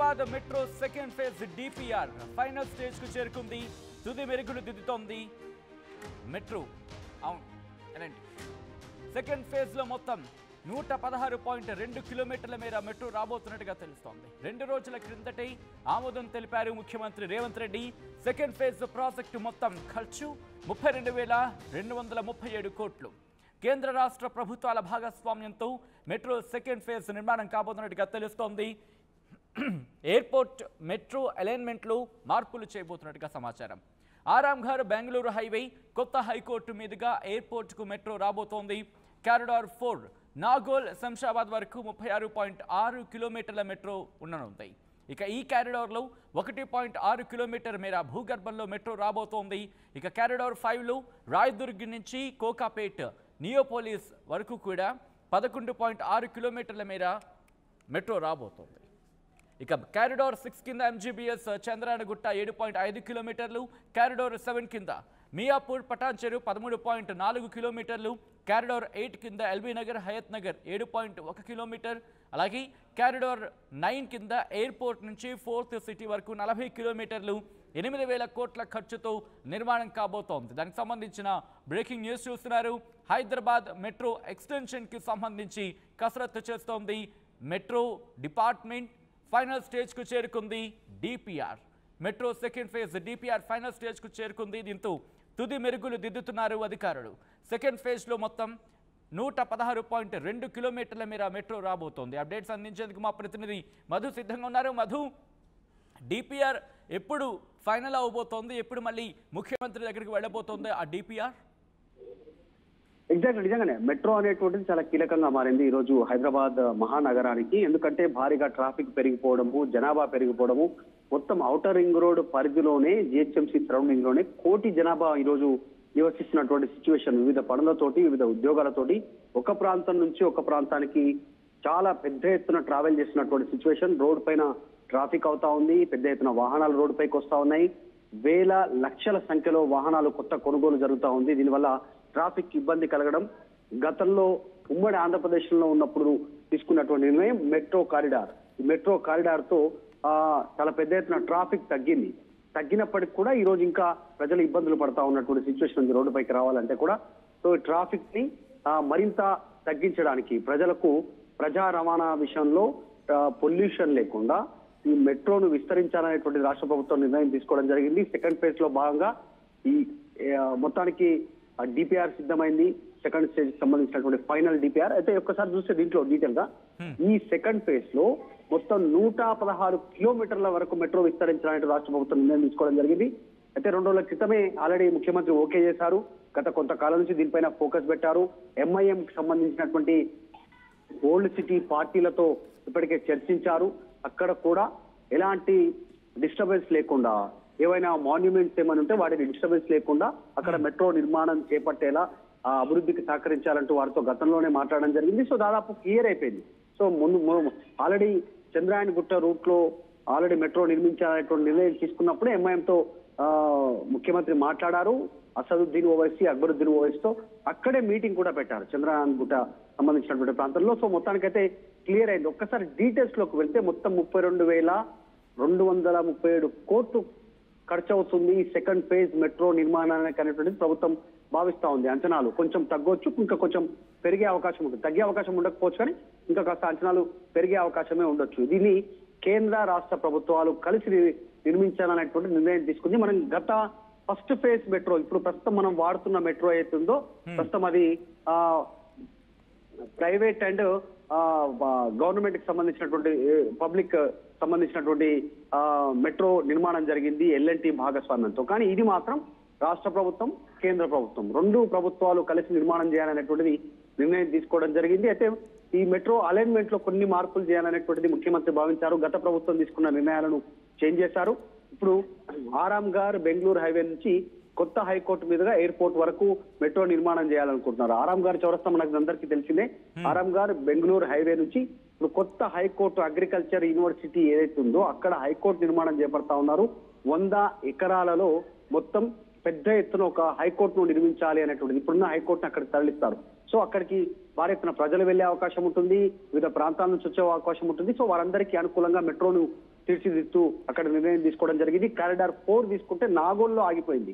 Hyderabad metro second phase DPR final stage కు చేరుకుంది. తుది మెరుగులు దిద్దుతోంది మెట్రో. అవును ఎలాంటి సెకండ్ ఫేజ్ లో మొత్తం 116.2 కిలోమీటర్ల మేర మెట్రో రాబోతున్నట్టుగా తెలుస్తోంది. 2 రోజుల క్రిందటే ఆమోదం తెలిపారు ముఖ్యమంత్రి Revanth Reddy. Second phase project మొత్తం ఖర్చు 32,237 కోట్లు. కేంద్ర రాష్ట్ర ప్రభుత్వాల భాగస్వామ్యంతో మెట్రో సెకండ్ ఫేజ్ నిర్మాణం కాబోతున్నట్టుగా తెలుస్తోంది. ఎయిర్పోర్ట్ మెట్రో అలైన్మెంట్లో మార్పులు చేయబోతున్నట్టుగా సమాచారం. ఆరాంఘర్ బెంగళూరు హైవే కొత్త హైకోర్టు మీదుగా ఎయిర్పోర్ట్కు మెట్రో రాబోతోంది. కారిడార్ 4 నాగోల్ శంషాబాద్ వరకు 36.6 కిలోమీటర్ల మెట్రో ఉండనుంది. ఇక ఈ కారిడార్లో 1.6 కిలోమీటర్ మేర భూగర్భంలో మెట్రో రాబోతోంది. ఇక కారిడార్ 5లో రాయదుర్గ్ నుంచి కోకాపేట్ నియోపోలిస్ వరకు కూడా 11.6 కిలోమీటర్ల మేర మెట్రో రాబోతోంది. ఇక కారిడార్ 6 కింద ఎంజీబీఎస్ చంద్రాయణగుట్ట 7.5 కిలోమీటర్లు, కారిడార్ 7 కింద మియాపూర్ పటాన్చెరు 13.4 కిలోమీటర్లు, కారిడార్ 8 కింద ఎల్బీ నగర్ హయత్ నగర్ 7.1 కిలోమీటర్, అలాగే కారిడార్ 9 కింద ఎయిర్పోర్ట్ నుంచి 4th సిటీ వరకు 40 కిలోమీటర్లు 8,000 కోట్ల ఖర్చుతో నిర్మాణం కాబోతోంది. దానికి సంబంధించిన బ్రేకింగ్ న్యూస్ చూస్తున్నారు. హైదరాబాద్ మెట్రో ఎక్స్టెన్షన్కి సంబంధించి కసరత్తు చేస్తోంది మెట్రో డిపార్ట్మెంట్. ఫైనల్ స్టేజ్కు చేరుకుంది DPR. Metro second phase DPR final స్టేజ్కు చేరుకుంది. దీంతో తుది మెరుగులు దిద్దుతున్నారు అధికారులు. సెకండ్ ఫేజ్లో మొత్తం 116.2 కిలోమీటర్ల మేర మెట్రో రాబోతోంది. అప్డేట్స్ అందించేందుకు మా ప్రతినిధి మధు సిద్ధంగా ఉన్నారు. మధు, డిపిఆర్ ఎప్పుడు ఫైనల్ అవబోతోంది? ఎప్పుడు మళ్ళీ ముఖ్యమంత్రి దగ్గరికి వెళ్ళబోతోంది ఆ డిపిఆర్? ఎగ్జాక్ట్లీ, నిజంగానే మెట్రో అనేటువంటిది చాలా కీలకంగా మారింది ఈ రోజు హైదరాబాద్ మహానగరానికి. ఎందుకంటే భారీగా ట్రాఫిక్ పెరిగిపోవడము, జనాభా పెరిగిపోవడము, మొత్తం ఔటర్ రింగ్ రోడ్ పరిధిలోనే జిహెచ్ఎంసీ సరౌండింగ్ లోనే 1 కోటి జనాభా ఈ రోజు నివసిస్తున్నటువంటి సిచ్యువేషన్. వివిధ పనులతోటి, వివిధ ఉద్యోగాలతోటి ఒక ప్రాంతం నుంచి ఒక ప్రాంతానికి చాలా పెద్ద ఎత్తున ట్రావెల్ చేస్తున్నటువంటి సిచ్యువేషన్. రోడ్ పైన ట్రాఫిక్ అవుతా ఉంది, పెద్ద ఎత్తున వాహనాలు రోడ్డు పైకి వస్తా ఉన్నాయి, వేల లక్షల సంఖ్యలో వాహనాలు కొత్త కొనుగోలు జరుగుతూ ఉంది. దీనివల్ల ట్రాఫిక్ ఇబ్బంది కలగడం, గతంలో ఉమ్మడి ఆంధ్రప్రదేశ్ లో ఉన్నప్పుడు తీసుకున్నటువంటి నిర్ణయం మెట్రో కారిడార్. ఈ మెట్రో కారిడార్ తో చాలా పెద్ద ఎత్తున ట్రాఫిక్ తగ్గినప్పటికి కూడా ఈ రోజు ఇంకా ప్రజలు ఇబ్బందులు పడతా ఉన్నటువంటి సిచ్యువేషన్ ఉంది రోడ్డు పైకి రావాలంటే కూడా. సో ట్రాఫిక్ ని మరింత తగ్గించడానికి, ప్రజలకు ప్రజా రవాణా విషయంలో పొల్యూషన్ లేకుండా ఈ మెట్రోను విస్తరించాలనేటువంటి రాష్ట్ర ప్రభుత్వం నిర్ణయం తీసుకోవడం జరిగింది. సెకండ్ ఫేజ్ లో భాగంగా ఈ మొత్తానికి డిపిఆర్ సిద్ధమైంది. సెకండ్ స్టేజ్ సంబంధించినటువంటి ఫైనల్ డిపిఆర్ అయితే ఒక్కసారి చూస్తే దీంట్లో డీటెయిల్ గా ఈ సెకండ్ ఫేజ్ లో మొత్తం 116 కిలోమీటర్ల వరకు మెట్రో విస్తరించాలని రాష్ట్ర ప్రభుత్వం నిర్ణయం తీసుకోవడం జరిగింది. అయితే 2 రోజుల క్రితమే ఆల్రెడీ ముఖ్యమంత్రి ఓకే చేశారు. గత కొంతకాలం నుంచి దీనిపైన ఫోకస్ పెట్టారు. ఎంఐఎం కి సంబంధించినటువంటి ఓల్డ్ సిటీ పార్టీలతో ఇప్పటికే చర్చించారు. అక్కడ కూడా ఎలాంటి డిస్టర్బెన్స్ లేకుండా, ఏవైనా మాన్యుమెంట్స్ ఏమైనా ఉంటే వాటిని డిస్టర్బెన్స్ లేకుండా అక్కడ మెట్రో నిర్మాణం చేపట్టేలా అభివృద్ధికి సహకరించాలంటూ వారితో గతంలోనే మాట్లాడడం జరిగింది. సో దాదాపు క్లియర్ అయిపోయింది. సో ముందు ఆల్రెడీ చంద్రాయణగుట్ట రూట్ లో ఆల్రెడీ మెట్రో నిర్మించాలనేటువంటి నిర్ణయం తీసుకున్నప్పుడే ఎంఐఎంతో ముఖ్యమంత్రి మాట్లాడారు. అసదుద్దీన్ ఓవైసీ, అక్బరుద్దీన్ ఓవైసీతో అక్కడే మీటింగ్ కూడా పెట్టారు చంద్రాయణగుట్ట సంబంధించినటువంటి ప్రాంతంలో. సో మొత్తానికైతే క్లియర్ అయింది. ఒక్కసారి డీటెయిల్స్ లోకి వెళ్తే మొత్తం 32,237 కోట్లు ఖర్చు అవుతుంది ఈ సెకండ్ ఫేజ్ మెట్రో నిర్మాణానికి అనేటువంటిది ప్రభుత్వం భావిస్తా ఉంది. అంచనాలు కొంచెం తగ్గొచ్చు, ఇంకా కొంచెం పెరిగే అవకాశం ఉంటుంది. తగ్గే అవకాశం ఉండకపోవచ్చు, కానీ ఇంకా కాస్త అంచనాలు పెరిగే అవకాశమే ఉండొచ్చు. దీన్ని కేంద్ర రాష్ట్ర ప్రభుత్వాలు కలిసి నిర్మించాలనేటువంటి నిర్ణయం తీసుకుంది. మనం గత ఫస్ట్ ఫేజ్ మెట్రో, ఇప్పుడు ప్రస్తుతం మనం వాడుతున్న మెట్రో ఏతుందో ప్రస్తుతం అది ప్రైవేట్ అండ్ గవర్నమెంట్ కి సంబంధించినటువంటి పబ్లిక్ సంబంధించినటువంటి మెట్రో నిర్మాణం జరిగింది ఎల్ఎన్టీ భాగస్వామ్యంతో. కానీ ఇది మాత్రం రాష్ట్ర ప్రభుత్వం, కేంద్ర ప్రభుత్వం 2 ప్రభుత్వాలు కలిసి నిర్మాణం చేయాలనేటువంటిది నిర్ణయం తీసుకోవడం జరిగింది. అయితే ఈ మెట్రో అలైన్మెంట్ లో కొన్ని మార్పులు చేయాలనేటువంటిది ముఖ్యమంత్రి భావించారు. గత ప్రభుత్వం తీసుకున్న నిర్ణయాలను చేంజ్ చేశారు. ఇప్పుడు ఆరాంఘర్ బెంగళూరు హైవే నుంచి కొత్త హైకోర్టు మీదుగా ఎయిర్పోర్ట్ వరకు మెట్రో నిర్మాణం చేయాలనుకుంటున్నారు. ఆరాంఘర్ చౌరస్తా మనకు అందరికీ తెలిసిందే. ఆరాంఘర్ బెంగళూరు హైవే నుంచి ఇప్పుడు కొత్త హైకోర్టు అగ్రికల్చర్ యూనివర్సిటీ ఏదైతే ఉందో అక్కడ హైకోర్టు నిర్మాణం చేపడతా ఉన్నారు. 100 ఎకరాలలో మొత్తం పెద్ద ఎత్తున ఒక హైకోర్టును నిర్మించాలి అనేటువంటిది. ఇప్పుడున్న హైకోర్టును అక్కడ తరలిస్తారు. సో అక్కడికి భారీ ఎత్తున ప్రజలు వెళ్లే అవకాశం ఉంటుంది, వివిధ ప్రాంతాల నుంచి వచ్చే అవకాశం ఉంటుంది. సో వారందరికీ అనుకూలంగా మెట్రోను తీర్చిదిద్దుతూ అక్కడ నిర్ణయం తీసుకోవడం జరిగింది. కారిడార్ 4 తీసుకుంటే నాగోల్లో ఆగిపోయింది.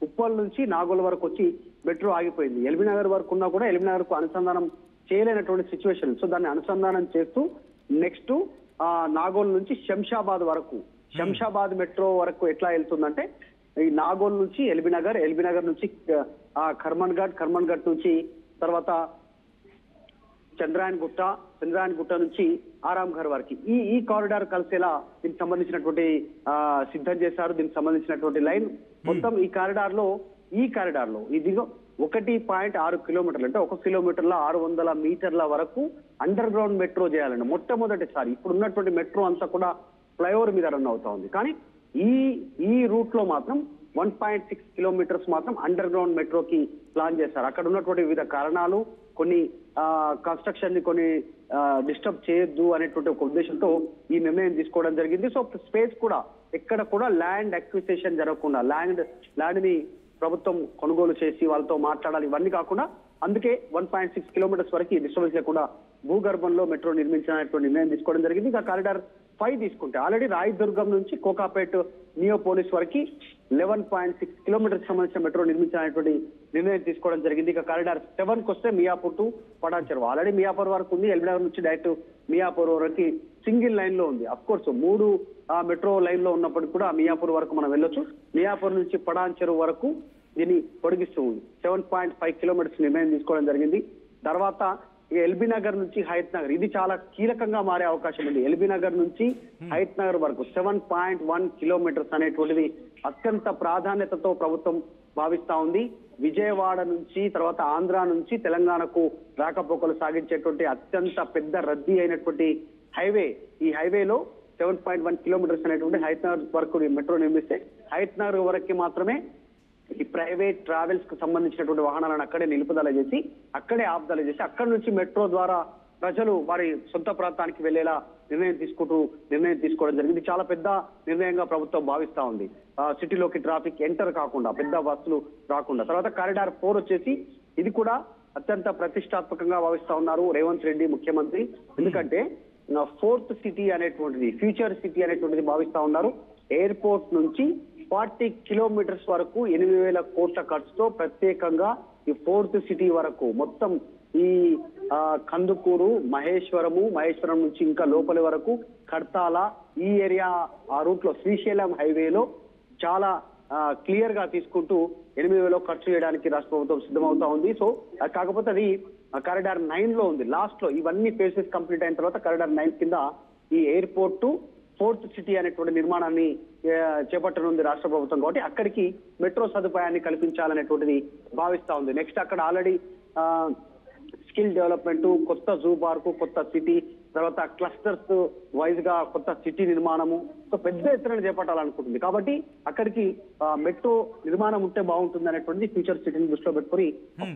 ఉప్పల్ నుంచి నాగోల్ వరకు వచ్చి మెట్రో ఆగిపోయింది. ఎల్బీ నగర్ వరకు ఉన్నా కూడా ఎల్బీ నగర్ కు అనుసంధానం చేయలేనటువంటి సిచ్యువేషన్. సో దాన్ని అనుసంధానం చేస్తూ నెక్స్ట్ నాగోల్ నుంచి శంషాబాద్ వరకు, శంషాబాద్ మెట్రో వరకు ఎట్లా వెళ్తుందంటే ఈ నాగోల్ నుంచి ఎల్బీ నగర్ నుంచి కర్మన్ ఘాట్ నుంచి తర్వాత చంద్రాయన్ గుట్ట నుంచి ఆరాంఘర్ వరకు ఈ కారిడార్ కలిసేలా దీనికి సంబంధించినటువంటి సిద్ధం చేశారు. దీనికి సంబంధించినటువంటి లైన్ మొత్తం ఈ కారిడార్ లో ఇదిగో 1.6 కిలోమీటర్లు అంటే 1 కిలోమీటర్ల 600 మీటర్ల వరకు అండర్ గ్రౌండ్ మెట్రో చేయాలండి. మొట్టమొదటిసారి ఇప్పుడు ఉన్నటువంటి మెట్రో అంతా కూడా ఫ్లైఓవర్ మీద రన్ అవుతా ఉంది. కానీ ఈ రూట్ లో మాత్రం 1.6 కిలోమీటర్స్ మాత్రం అండర్ గ్రౌండ్ మెట్రోకి ప్లాన్ చేశారు. అక్కడ ఉన్నటువంటి వివిధ కారణాలు, కొన్ని కన్స్ట్రక్షన్ ని కొన్ని డిస్టర్బ్ చేయొద్దు అనేటువంటి ఒక ఉద్దేశంతో ఈ నిర్ణయం తీసుకోవడం జరిగింది. సో స్పేస్ కూడా ఎక్కడ కూడా ల్యాండ్ అక్విజిషన్ జరగకుండా ల్యాండ్ ని ప్రభుత్వం కొనుగోలు చేసి వాళ్ళతో మాట్లాడాలి, ఇవన్నీ కాకుండా అందుకే 1.6 కిలోమీటర్స్ వరకు డిస్టర్బెన్స్ లేకుండా భూగర్భంలో మెట్రో నిర్మించాలనేటువంటి నిర్ణయం తీసుకోవడం జరిగింది. ఇంకా కారిడార్ 5 తీసుకుంటే ఆల్రెడీ రాయదుర్గం నుంచి కోకాపేట్ నియోపోలిస్ వరకు 11.6 కిలోమీటర్స్ సంబంధించిన మెట్రో నిర్మించాలనేటువంటి నిర్ణయం తీసుకోవడం జరిగింది. ఇక కారిడార్ 7 కి వస్తే మియాపూర్ టు పటాన్ చెరువు ఆల్రెడీ మియాపూర్ వరకు ఉంది. ఎల్బీ నగర్ నుంచి డైరెక్ట్ మియాపూర్ వరకు సింగిల్ లైన్ లో ఉంది. అఫ్ కోర్స్ 3 మెట్రో లైన్ లో ఉన్నప్పటికీ కూడా మియాపూర్ వరకు మనం వెళ్ళొచ్చు. మియాపూర్ నుంచి పటాన్ చెరువు వరకు దీన్ని పొడిగిస్తూ ఉంది. 7.5 కిలోమీటర్స్ నిర్ణయం తీసుకోవడం జరిగింది. తర్వాత ఎల్బీ నగర్ నుంచి హయత్ నగర్, ఇది చాలా కీలకంగా మారే అవకాశం ఉంది. ఎల్బీ నగర్ నుంచి హయత్ నగర్ వరకు 7.1 కిలోమీటర్స్ అనేటువంటిది అత్యంత ప్రాధాన్యతతో ప్రభుత్వం భావిస్తా ఉంది. విజయవాడ నుంచి తర్వాత ఆంధ్ర నుంచి తెలంగాణకు రాకపోకలు సాగించేటువంటి అత్యంత పెద్ద రద్దీ అయినటువంటి హైవే, ఈ హైవేలో 7.1 కిలోమీటర్స్ అనేటువంటి హయత్ నగర్ వరకు మెట్రో నిర్మిస్తే హయత్ నగర్ వరకు మాత్రమే ఈ ప్రైవేట్ ట్రావెల్స్ కు సంబంధించినటువంటి వాహనాలను అక్కడే నిలుపుదల చేసి అక్కడే ఆపుదల చేసి అక్కడి నుంచి మెట్రో ద్వారా ప్రజలు వారి సొంత ప్రాంతానికి వెళ్లేలా నిర్ణయం తీసుకోవడం జరిగింది. చాలా పెద్ద నిర్ణయంగా ప్రభుత్వం భావిస్తా ఉంది. సిటీలోకి ట్రాఫిక్ ఎంటర్ కాకుండా, పెద్ద బస్సులు రాకుండా. తర్వాత కారిడార్ 4 వచ్చేసి ఇది కూడా అత్యంత ప్రతిష్టాత్మకంగా భావిస్తా ఉన్నారు రేవంత్ రెడ్డి ముఖ్యమంత్రి. ఎందుకంటే 4th సిటీ అనేటువంటిది, ఫ్యూచర్ సిటీ అనేటువంటిది భావిస్తా ఉన్నారు. ఎయిర్పోర్ట్ నుంచి 40 కిలోమీటర్స్ వరకు 8,000 కోట్ల ఖర్చుతో ప్రత్యేకంగా ఈ 4th సిటీ వరకు మొత్తం ఈ కందుకూరు, మహేశ్వరం నుంచి ఇంకా లోపలి వరకు కర్తాల ఈ ఏరియా, ఆ రూట్ లో శ్రీశైలం హైవేలో చాలా క్లియర్ గా తీసుకుంటూ 8,000 ఖర్చు చేయడానికి రాష్ట్ర ప్రభుత్వం సిద్ధమవుతా ఉంది. సో కాకపోతే అది కారిడార్ 9 లో ఉంది. లాస్ట్ లో ఇవన్నీ ఫేసెస్ కంప్లీట్ అయిన తర్వాత కారిడార్ 9 కింద ఈ ఎయిర్పోర్ట్ 4th సిటీ అనేటువంటి నిర్మాణాన్ని చేపట్టనుంది రాష్ట్ర ప్రభుత్వం. కాబట్టి అక్కడికి మెట్రో సదుపాయాన్ని కల్పించాలనేటువంటిది భావిస్తా ఉంది. నెక్స్ట్ అక్కడ ఆల్రెడీ స్కిల్ డెవలప్మెంట్, కొత్త జూ పార్కు, కొత్త సిటీ, తర్వాత క్లస్టర్స్ వైజ్ గా కొత్త సిటీ నిర్మాణము, సో పెద్ద ఎత్తున చేపట్టాలనుకుంటుంది. కాబట్టి అక్కడికి మెట్రో నిర్మాణం ఉంటే బాగుంటుంది అనేటువంటిది ఫ్యూచర్ సిటీని దృష్టిలో పెట్టుకుని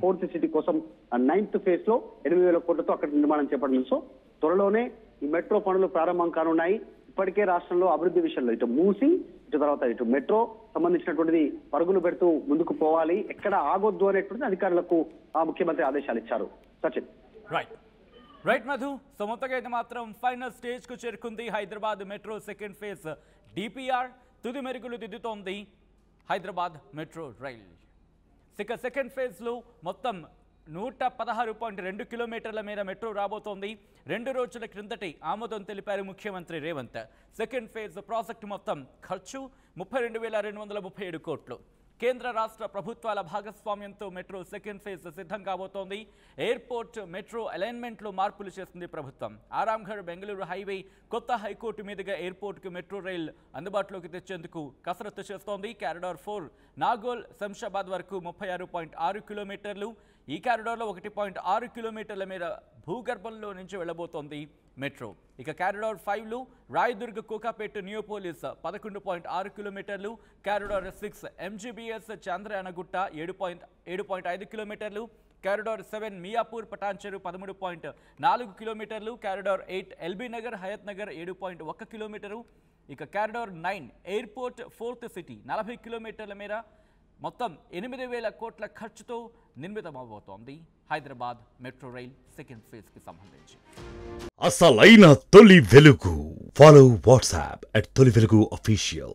4th సిటీ కోసం 9th ఫేజ్ లో 8,000 కోట్లతో అక్కడ నిర్మాణం చేపట్టింది. సో త్వరలోనే ఈ మెట్రో పనులు ప్రారంభం కానున్నాయి. ఇప్పటికే రాష్ట్రంలో అభివృద్ధి విషయంలో ఇటు మూసి, ఇటు తర్వాత ఇటు మెట్రో సంబంధించినటువంటిది పరుగులు పెడుతూ ముందుకు పోవాలి, ఎక్కడ ఆగొద్దు అనేటువంటిది అధికారులకు ముఖ్యమంత్రి ఆదేశాలు ఇచ్చారు. సచిన్. రైట్ మధు. సో మొత్తగా అయితే మాత్రం ఫైనల్ స్టేజ్ కు చేరుకుంది Hyderabad metro second phase DPR. తుది మెరుగులు దిద్దుతోంది Hyderabad metro rail. Second phase లో మొత్తం 116.2 కిలోమీటర్ల మేర మెట్రో రాబోతోంది. 2 రోజుల క్రిందటి ఆమోదం తెలిపారు ముఖ్యమంత్రి రేవంత్. సెకండ్ ఫేజ్ ప్రాజెక్టు మొత్తం ఖర్చు 32,237 కోట్లు. కేంద్ర రాష్ట్ర ప్రభుత్వాల భాగస్వామ్యంతో మెట్రో సెకండ్ ఫేజ్ సిద్ధం కాబోతోంది. ఎయిర్పోర్ట్ మెట్రో అలైన్మెంట్లో మార్పులు చేస్తుంది ప్రభుత్వం. ఆరాంఘర్ బెంగళూరు హైవే కొత్త హైకోర్టు మీదుగా ఎయిర్పోర్ట్కు మెట్రో రైల్ అందుబాటులోకి తెచ్చేందుకు కసరత్తు చేస్తోంది. కారిడార్ 4 నాగోల్ శంషాబాద్ వరకు 36.6 కిలోమీటర్లు. ఈ కారిడార్లో 1.6 కిలోమీటర్ల మేర భూగర్భంలో నుంచి వెళ్లబోతోంది మెట్రో. ఇక కారిడార్ 5లో రాయదుర్గ కోకాపేట్ నియోపోలిస్ 11.6 కిలోమీటర్లు. కారిడార్ 6 ఎంజీబీఎస్ చాంద్రయానగుట్ట 7.5 కిలోమీటర్లు. కారిడార్ 7 మియాపూర్ పటాన్ చెరువు 13.4 కిలోమీటర్లు. Corridor 8 LB Nagar Hayat Nagar 7.1 kilometre. ఇక కారిడార్ 9 ఎయిర్పోర్ట్ 4th సిటీ 40 కిలోమీటర్ల మేర మొత్తం 8,000 కోట్ల ఖర్చుతో నిర్మితమవబోతోంది హైదరాబాద్ మెట్రో రైల్ సెకండ్ ఫేజ్కి సంబంధించి. అసలైన తొలి వెలుగు. ఫాలో వాట్సాప్ @తొలి వెలుగు official.